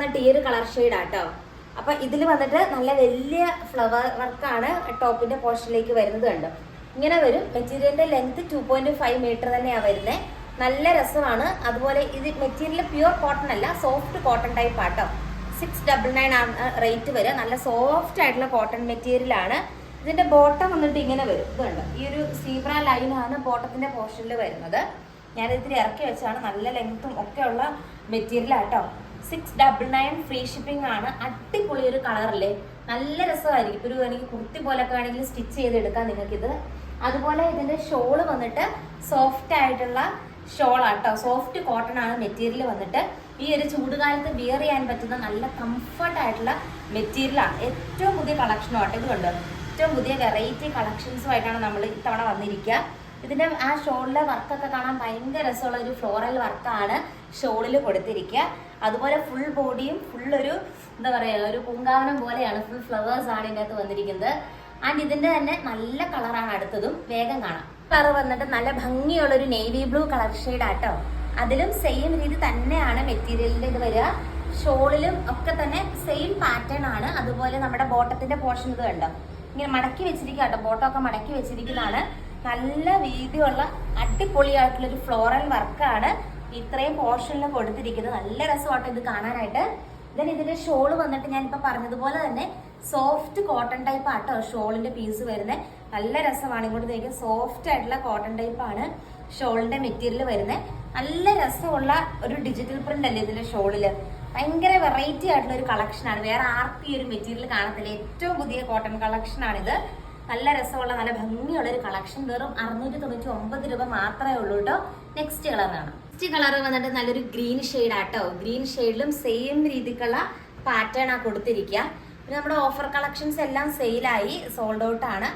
വന്നിട്ട് ഈ ഒരു കളർ ഷെയ്ഡാട്ടോ. അപ്പൊ ഇതിൽ വന്നിട്ട് നല്ല വലിയ ഫ്ലവർ വർക്കാണ് ടോപ്പിന്റെ പോർഷനിലേക്ക് വരുന്നത്. കണ്ടോ, ഇങ്ങനെ വരും. മെറ്റീരിയലിന്റെ ലെങ്ത് 2.5 മീറ്റർ തന്നെയാണ് വരുന്നത്. നല്ല രസമാണ്. അതുപോലെ ഇത് മെറ്റീരിയൽ പ്യുവർ കോട്ടൺ അല്ല, സോഫ്റ്റ് കോട്ടൺ ടൈപ്പ് ആട്ടോ. 699 ആണ് റേറ്റ് വരിക. നല്ല സോഫ്റ്റ് ആയിട്ടുള്ള കോട്ടൺ മെറ്റീരിയൽ ആണ്. ഇതിന്റെ ബോട്ടം വന്നിട്ട് ഇങ്ങനെ വരും. ഇതുണ്ട്, ഈ ഒരു സീബ്ര ലൈനാണ് ബോട്ടത്തിന്റെ പോർഷനിൽ വരുന്നത്. ഞാൻ ഇതിൽ ഇറക്കി വെച്ചാണ്. നല്ല ലെങ്ത്തും ഒക്കെ ഉള്ള മെറ്റീരിയൽ ആട്ടോ. 699 ഫ്രീ ഷിപ്പിംഗ് ആണ്. അടിപൊളി ഒരു കളറല്ലേ, നല്ല രസമായിരിക്കും. ഇപ്പോൾ ഒരു വേണമെങ്കിൽ കുർത്തി പോലൊക്കെ വേണമെങ്കിൽ സ്റ്റിച്ച് ചെയ്തെടുക്കാം നിങ്ങൾക്കിത്. അതുപോലെ ഇതിന്റെ ഷോള് വന്നിട്ട് സോഫ്റ്റ് ആയിട്ടുള്ള ഷോൾ ആട്ടോ. സോഫ്റ്റ് കോട്ടൺ ആണ് മെറ്റീരിയൽ വന്നിട്ട്. ഈ ഒരു ചൂടുകാലത്ത് വിയർ ചെയ്യാൻ പറ്റുന്ന നല്ല കംഫർട്ട് ആയിട്ടുള്ള മെറ്റീരിയൽ ആണ്. ഏറ്റവും പുതിയ കളക്ഷനും ആട്ടോ. ഇത് കണ്ടോ, ഏറ്റവും പുതിയ വെറൈറ്റി കളക്ഷൻസുമായിട്ടാണ് നമ്മൾ ഇത്തവണ വന്നിരിക്കുക. ഇതിന്റെ ആ ഷോളിലെ വർക്കൊക്കെ കാണാൻ ഭയങ്കര രസമുള്ള ഒരു ഫ്ലോറൽ വർക്കാണ് ഷോളിൽ കൊടുത്തിരിക്കുക. അതുപോലെ ഫുൾ ബോഡിയും ഫുൾ ഒരു എന്താ പറയുക, ഒരു പൂങ്കാവനം പോലെയാണ്. ഫുൾ ഫ്ലവേഴ്സ് ആണ് ഇതിൻ്റെ അകത്ത് വന്നിരിക്കുന്നത്. ആൻഡ് ഇതിന്റെ തന്നെ നല്ല കളറാണ് അടുത്തതും. വേഗം കാണാം. കളർ വന്നിട്ട് നല്ല ഭംഗിയുള്ള ഒരു നേവി ബ്ലൂ കളർ ഷെയ്ഡ് ആട്ടോ. അതിലും സെയിം രീതി തന്നെയാണ് മെറ്റീരിയലിന്റെ ഇത് വരിക. ഷോളിലും ഒക്കെ തന്നെ സെയിം പാറ്റേൺ ആണ്. അതുപോലെ നമ്മുടെ ബോട്ടത്തിന്റെ പോർഷൻ ഇത് കണ്ടോ, ഇങ്ങനെ മടക്കി വെച്ചിരിക്കുക കേട്ടോ. ബോട്ടം ഒക്കെ മടക്കി വെച്ചിരിക്കുന്നതാണ്. നല്ല വീതിയുള്ള അടിപൊളിയായിട്ടുള്ള ഒരു ഫ്ലോറൽ വർക്കാണ് ഇത്രയും പോർഷനിൽ കൊടുത്തിരിക്കുന്നത്. നല്ല രസമാട്ടോ ഇത് കാണാനായിട്ട്. ദെൻ ഇതിന്റെ ഷോള് വന്നിട്ട് ഞാനിപ്പോ പറഞ്ഞതുപോലെ തന്നെ സോഫ്റ്റ് കോട്ടൺ ടൈപ്പ് ആട്ടോ ഷോളിന്റെ പീസ് വരുന്നത്. നല്ല രസമാണ്. ഇങ്ങോട്ട് നോക്കിയാൽ സോഫ്റ്റ് ആയിട്ടുള്ള കോട്ടൺ ടൈപ്പ് ആണ് ഷോളിന്റെ മെറ്റീരിയൽ വരുന്നത്. നല്ല രസമുള്ള ഒരു ഡിജിറ്റൽ പ്രിന്റ് അല്ലേ ഇതിന്റെ ഷോളില്. ഭയങ്കര വെറൈറ്റി ആയിട്ടുള്ള ഒരു കളക്ഷൻ ആണ്. വേറെ ആർക്കും ഈ ഒരു മെറ്റീരിയൽ കാണത്തില്ല. ഏറ്റവും പുതിയ കോട്ടൺ കളക്ഷൻ ആണിത്. നല്ല രസമുള്ള നല്ല ഭംഗിയുള്ള ഒരു കളക്ഷൻ. വെറും 699 രൂപ മാത്രമേ ഉള്ളൂ കേട്ടോ. നെക്സ്റ്റ് കളറാണ്. നെക്സ്റ്റ് കളർ വന്നിട്ട് നല്ലൊരു ഗ്രീൻ ഷെയ്ഡ് ആട്ടോ. ഗ്രീൻ ഷെയ്ഡിലും സെയിം രീതിക്കുള്ള പാറ്റേൺ ആ കൊടുത്തിരിക്കുക. പിന്നെ നമ്മുടെ ഓഫർ കളക്ഷൻസ് എല്ലാം സെയിലായി, സോൾഡ് ഔട്ട് ആണ്.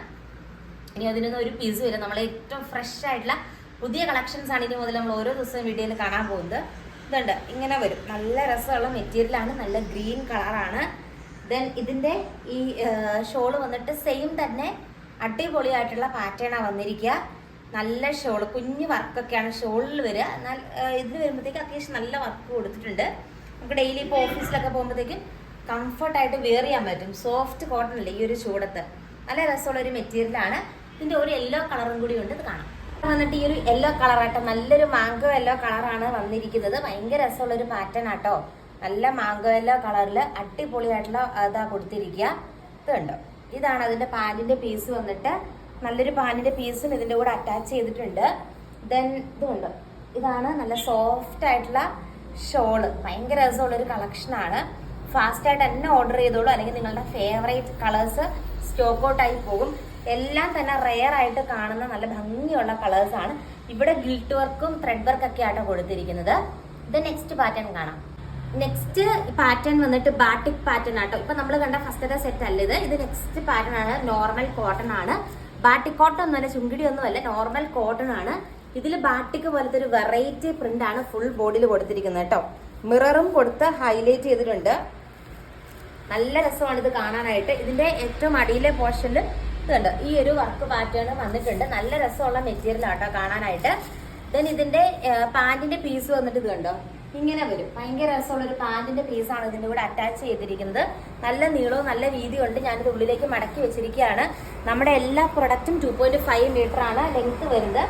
ഇനി അതിനൊന്നും ഒരു പീസ് വരും. നമ്മൾ ഏറ്റവും ഫ്രഷ് ആയിട്ടുള്ള പുതിയ കളക്ഷൻസ് ആണ് ഇനി മുതൽ നമ്മൾ ഓരോ ദിവസവും വീഡിയോയിൽ കാണാൻ പോകുന്നത്. ഇതുണ്ട്, ഇങ്ങനെ വരും. നല്ല രസമുള്ള മെറ്റീരിയലാണ്. നല്ല ഗ്രീൻ കളറാണ്. ദെൻ ഇതിന്റെ ഈ ഷോള് വന്നിട്ട് സെയിം തന്നെ അടിപൊളിയായിട്ടുള്ള പാറ്റേണാണ് വന്നിരിക്കുക. നല്ല ഷോള്, കുഞ്ഞു വർക്കൊക്കെയാണ് ഷോളിൽ വരിക. എന്നാൽ ഇതിന് വരുമ്പോഴത്തേക്ക് അത്യാവശ്യം നല്ല വർക്ക് കൊടുത്തിട്ടുണ്ട്. നമുക്ക് ഡെയിലി ഇപ്പോൾ ഓഫീസിലൊക്കെ പോകുമ്പോഴത്തേക്കും കംഫർട്ടായിട്ട് വെയർ ചെയ്യാൻ പറ്റും. സോഫ്റ്റ് കോട്ടൺ അല്ലേ ഈ ഒരു ചൂടത്ത്. നല്ല രസമുള്ള ഒരു മെറ്റീരിയലാണ്. ഇതിന്റെ ഒരു യെല്ലോ കളറും കൂടി ഉണ്ട്. ഇത് കാണാം. വന്നിട്ട് ഈ ഒരു യെല്ലോ കളറാട്ടോ. നല്ലൊരു മാംഗോ യെല്ലോ കളറാണ് വന്നിരിക്കുന്നത്. ഭയങ്കര രസമുള്ള ഒരു പാറ്റേൺ ആട്ടോ. നല്ല മാംഗോ യെല്ലോ കളറിൽ അടിപൊളിയായിട്ടുള്ള ഇതാ കൊടുത്തിരിക്കുക. ഇത് കണ്ടോ, ഇതാണ് അതിന്റെ പാന്റിന്റെ പീസ് വന്നിട്ട്. നല്ലൊരു പാന്റിന്റെ പീസും ഇതിന്റെ കൂടെ അറ്റാച്ച് ചെയ്തിട്ടുണ്ട്. ദെൻ ഇത് കണ്ടോ, ഇതാണ് നല്ല സോഫ്റ്റ് ആയിട്ടുള്ള ഷോള്. ഭയങ്കര രസമുള്ള ഒരു കളക്ഷനാണ്. ഫാസ്റ്റ് ആയിട്ട് തന്നെ ഓർഡർ ചെയ്തോളൂ, അല്ലെങ്കിൽ നിങ്ങളുടെ ഫേവറേറ്റ് കളേഴ്സ് സ്റ്റോക്ക് ഔട്ട് ആയി പോകും. എല്ലാം തന്നെ റെയർ ആയിട്ട് കാണുന്ന നല്ല ഭംഗിയുള്ള കളേഴ്സ് ആണ്. ഇവിടെ ഗിൽറ്റ് വർക്കും ത്രെഡ് വർക്കൊക്കെ ആട്ടോ കൊടുത്തിരിക്കുന്നത്. ഇത് നെക്സ്റ്റ് പാറ്റേൺ കാണാം. നെക്സ്റ്റ് പാറ്റേൺ വന്നിട്ട് ബാട്ടിക് പാറ്റേൺ ആട്ടോ. ഇപ്പൊ നമ്മൾ കണ്ട ഫസ്റ്റത്തെ സെറ്റ് അല്ല ഇത്. ഇത് നെക്സ്റ്റ് പാറ്റേൺ ആണ്. നോർമൽ കോട്ടൺ ആണ്. ബാട്ടിക് കോട്ടൺ ഒന്നുമല്ല, ചുങ്കിടി ഒന്നുമല്ല, നോർമൽ കോട്ടൺ ആണ്. ഇതിൽ ബാട്ടിക് പോലത്തെ ഒരു വെറൈറ്റി പ്രിന്റ് ആണ് ഫുൾ ബോഡിയിൽ കൊടുത്തിരിക്കുന്നത് കേട്ടോ. മിററും കൊടുത്ത് ഹൈലൈറ്റ് ചെയ്തിട്ടുണ്ട്. നല്ല രസമാണ് ഇത് കാണാനായിട്ട്. ഇതിന്റെ ഏറ്റവും അടിയിലെ പോർഷനിൽ ഇതുണ്ട്, ഈ ഒരു വർക്ക് പാറ്റേൺ വന്നിട്ടുണ്ട്. നല്ല രസമുള്ള മെറ്റീരിയൽ ആട്ടോ കാണാനായിട്ട്. ദെൻ ഇതിന്റെ പാന്റിന്റെ പീസ് വന്നിട്ട് ഇത് കണ്ടോ, ഇങ്ങനെ വരും. ഭയങ്കര രസമുള്ള ഒരു പാന്റിന്റെ പീസാണ് ഇതിന്റെ കൂടെ അറ്റാച്ച് ചെയ്തിരിക്കുന്നത്. നല്ല നീളവും നല്ല വീതിയും ഉണ്ട്. ഞാനിത് ഉള്ളിലേക്ക് മടക്കി വെച്ചിരിക്കുകയാണ്. നമ്മുടെ എല്ലാ പ്രൊഡക്റ്റും 2.5 മീറ്റർ ആണ് ലെങ്ത് വരുന്നത്.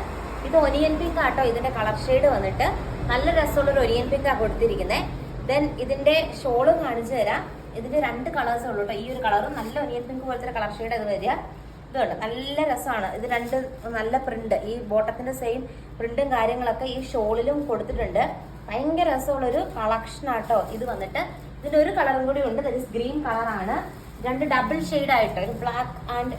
ഇത് ഒനിയൻ പിങ്ക് ആട്ടോ ഇതിന്റെ കളർ ഷെയ്ഡ് വന്നിട്ട്. നല്ല രസമുള്ള ഒരു ഒനിയൻ പിങ്ക് ആ കൊടുത്തിരിക്കുന്നത്. ദെൻ ഇതിന്റെ ഷോളും കാണിച്ചു തരാം. ഇതിന്റെ 2 കളേഴ്സ് ഉള്ളൂ കേട്ടോ. ഈ ഒരു കളറും നല്ല ഒനിയൻ പിങ്ക് പോലത്തെ കളർ ഷെയ്ഡ് ഇത് വരിക. ഇതുണ്ട്, നല്ല രസമാണ്. ഇത് 2 നല്ല പ്രിന്റ്, ഈ ബോട്ടത്തിന്റെ സെയിം പ്രിന്റും കാര്യങ്ങളൊക്കെ ഈ ഷോളിലും കൊടുത്തിട്ടുണ്ട്. ഭയങ്കര രസമുള്ളൊരു കളക്ഷൻ ആട്ടോ ഇത് വന്നിട്ട്. ഇതിന്റെ ഒരു കളറും കൂടി ഉണ്ട്, ദറ്റ് ഈസ് ഗ്രീൻ കളറാണ്. 2 ഡബിൾ ഷെയ്ഡ് ആയിട്ട്, ഒരു ബ്ലാക്ക് ആൻഡ്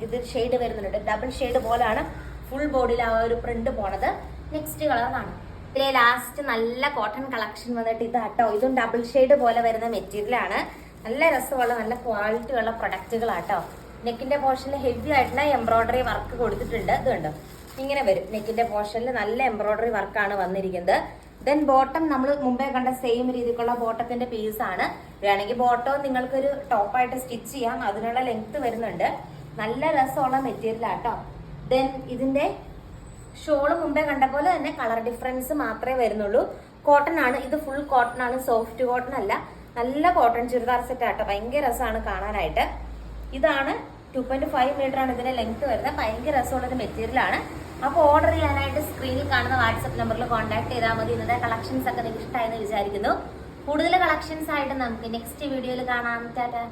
ഇത് ഷെയ്ഡ് വരുന്നുണ്ട്. ഡബിൾ ഷെയ്ഡ് പോലാണ് ഫുൾ ബോഡിയിൽ ആ ഒരു പ്രിന്റ് പോണത്. നെക്സ്റ്റ് കളർ കാണാം. ഇതിലെ ലാസ്റ്റ് നല്ല കോട്ടൺ കളക്ഷൻ വന്നിട്ട് ഇതാട്ടോ. ഇതും ഡബിൾ ഷെയ്ഡ് പോലെ വരുന്ന മെറ്റീരിയൽ ആണ്. നല്ല രസമുള്ള നല്ല ക്വാളിറ്റി ഉള്ള പ്രൊഡക്റ്റുകളാട്ടോ. നെക്കിന്റെ പോർഷനിൽ ഹെവി ആയിട്ടുള്ള എംബ്രോയിഡറി വർക്ക് കൊടുത്തിട്ടുണ്ട്. ഇത് കണ്ടോ, ഇങ്ങനെ വരും. നെക്കിന്റെ പോർഷനിൽ നല്ല എംബ്രോയിഡറി വർക്കാണ് വന്നിരിക്കുന്നത്. ദെൻ ബോട്ടം നമ്മൾ മുമ്പേ കണ്ട സെയിം രീതിക്കുള്ള ബോട്ടത്തിന്റെ പീസാണ്. വേണമെങ്കിൽ ബോട്ടം നിങ്ങൾക്കൊരു ടോപ്പായിട്ട് സ്റ്റിച്ച് ചെയ്യാം. അതിനുള്ള ലെങ്ത് വരുന്നുണ്ട്. നല്ല രസമുള്ള മെറ്റീരിയൽ ആട്ടോ. ദെൻ ഇതിന്റെ ഷോള് മുമ്പേ കണ്ട പോലെ തന്നെ കളർ ഡിഫറൻസ് മാത്രമേ വരുന്നുള്ളൂ. കോട്ടൺ ആണ് ഇത്, ഫുൾ കോട്ടൺ ആണ്, സോഫ്റ്റ് കോട്ടൺ അല്ല. നല്ല കോട്ടൺ ചുരിദാർ സെറ്റ് ആട്ടോ, ഭയങ്കര രസമാണ് കാണാനായിട്ട്. ഇതാണ് 2.5 മീറ്റർ ആണ് ഇതിന്റെ ലെങ്ത് വരുന്നത്. ഭയങ്കര രസമുള്ളൊരു മെറ്റീരിയലാണ്. അപ്പോൾ ഓർഡർ ചെയ്യാനായിട്ട് സ്ക്രീനിൽ കാണുന്ന വാട്സപ്പ് നമ്പറിൽ കോൺടാക്ട് ചെയ്താൽ മതി. ഇന്നത്തെ കളക്ഷൻസ് ഒക്കെ നിങ്ങൾക്ക് ഇഷ്ടമായെന്ന് വിചാരിക്കുന്നു. കൂടുതൽ കളക്ഷൻസ് ആയിട്ട് നമുക്ക് നെക്സ്റ്റ് വീഡിയോയിൽ കാണാം. ടാറ്റാ.